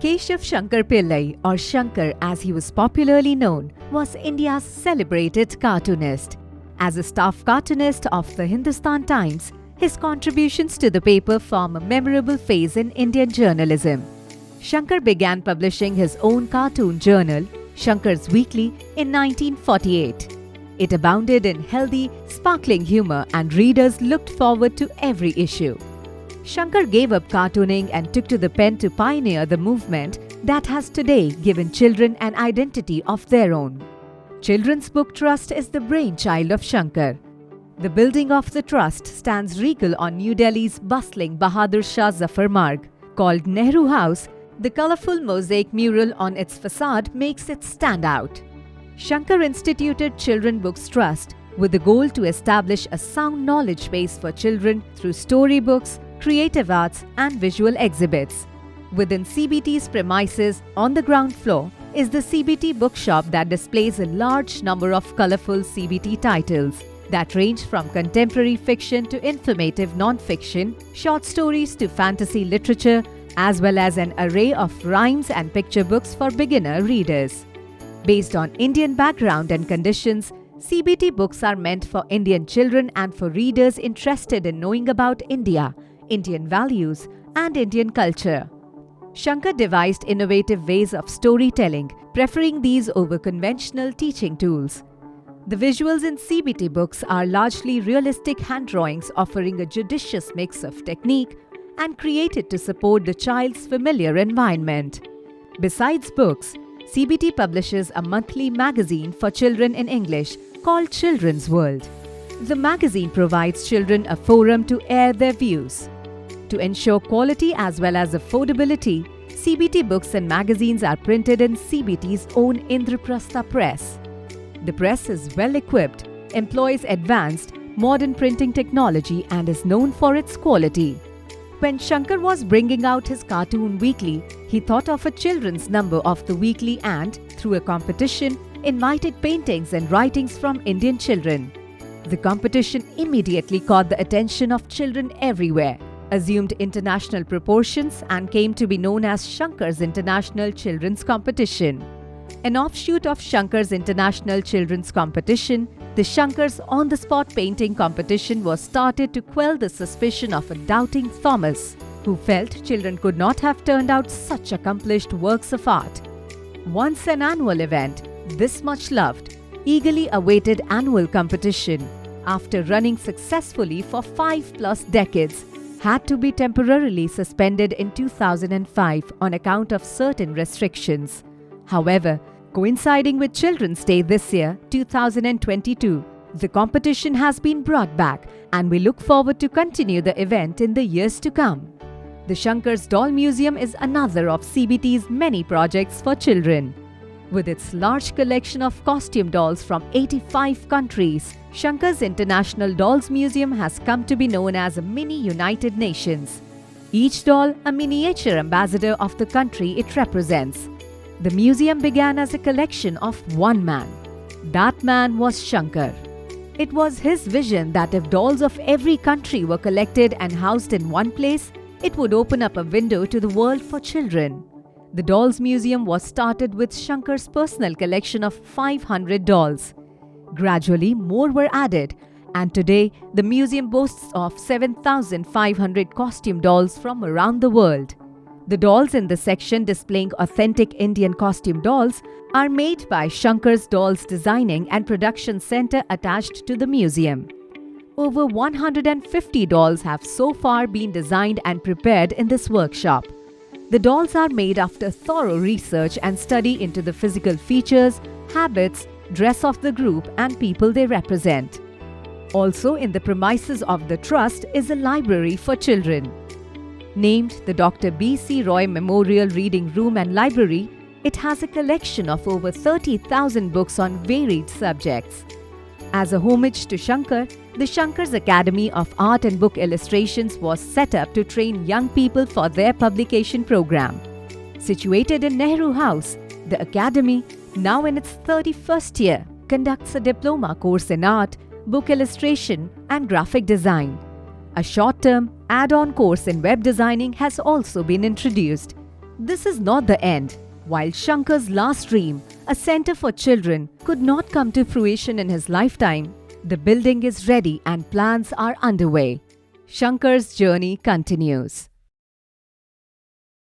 Keshav Shankar Pillai, or Shankar as he was popularly known, was India's celebrated cartoonist. As a staff cartoonist of the Hindustan Times, his contributions to the paper form a memorable phase in Indian journalism. Shankar began publishing his own cartoon journal, Shankar's Weekly, in 1948. It abounded in healthy, sparkling humor and readers looked forward to every issue. Shankar gave up cartooning and took to the pen to pioneer the movement that has today given children an identity of their own. Children's Book Trust is the brainchild of Shankar. The building of the trust stands regal on New Delhi's bustling Bahadur Shah Zafar Marg. Called Nehru House, the colourful mosaic mural on its facade makes it stand out. Shankar instituted Children's Books Trust with the goal to establish a sound knowledge base for children through storybooks, creative arts and visual exhibits. Within CBT's premises, on the ground floor, is the CBT bookshop that displays a large number of colourful CBT titles that range from contemporary fiction to informative non-fiction, short stories to fantasy literature, as well as an array of rhymes and picture books for beginner readers. Based on Indian background and conditions, CBT books are meant for Indian children and for readers interested in knowing about India, Indian values, and Indian culture. Shankar devised innovative ways of storytelling, preferring these over conventional teaching tools. The visuals in CBT books are largely realistic hand drawings offering a judicious mix of technique and created to support the child's familiar environment. Besides books, CBT publishes a monthly magazine for children in English called Children's World. The magazine provides children a forum to air their views. To ensure quality as well as affordability, CBT books and magazines are printed in CBT's own Indraprastha press. The press is well equipped, employs advanced, modern printing technology and is known for its quality. When Shankar was bringing out his cartoon weekly, he thought of a children's number of the weekly and, through a competition, invited paintings and writings from Indian children. The competition immediately caught the attention of children everywhere, assumed international proportions and came to be known as Shankar's International Children's Competition. An offshoot of Shankar's International Children's Competition, the Shankar's on-the-spot painting competition was started to quell the suspicion of a doubting Thomas, who felt children could not have turned out such accomplished works of art. Once an annual event, this much loved, eagerly awaited annual competition, after running successfully for 5+ decades, had to be temporarily suspended in 2005 on account of certain restrictions. However, coinciding with Children's Day this year, 2022, the competition has been brought back and we look forward to continue the event in the years to come. The Shankar's Doll Museum is another of CBT's many projects for children. With its large collection of costume dolls from 85 countries, Shankar's International Dolls Museum has come to be known as a mini United Nations. Each doll a miniature ambassador of the country it represents. The museum began as a collection of one man. That man was Shankar. It was his vision that if dolls of every country were collected and housed in one place, it would open up a window to the world for children. The Dolls Museum was started with Shankar's personal collection of 500 dolls. Gradually, more were added, and today the museum boasts of 7,500 costume dolls from around the world. The dolls in the section displaying authentic Indian costume dolls are made by Shankar's Dolls Designing and Production Center attached to the museum. Over 150 dolls have so far been designed and prepared in this workshop. The dolls are made after thorough research and study into the physical features, habits, dress of the group and people they represent. Also in the premises of the Trust is a library for children. Named the Dr. B.C. Roy Memorial Reading Room and Library, it has a collection of over 30,000 books on varied subjects. As a homage to Shankar, the Shankar's Academy of Art and Book Illustrations was set up to train young people for their publication program. Situated in Nehru House, the Academy, now in its 31st year, conducts a diploma course in art, book illustration and graphic design. A short-term, add-on course in web designing has also been introduced. this is not the end. While Shankar's last dream, a center for children, could not come to fruition in his lifetime, the building is ready and plans are underway. Shankar's journey continues.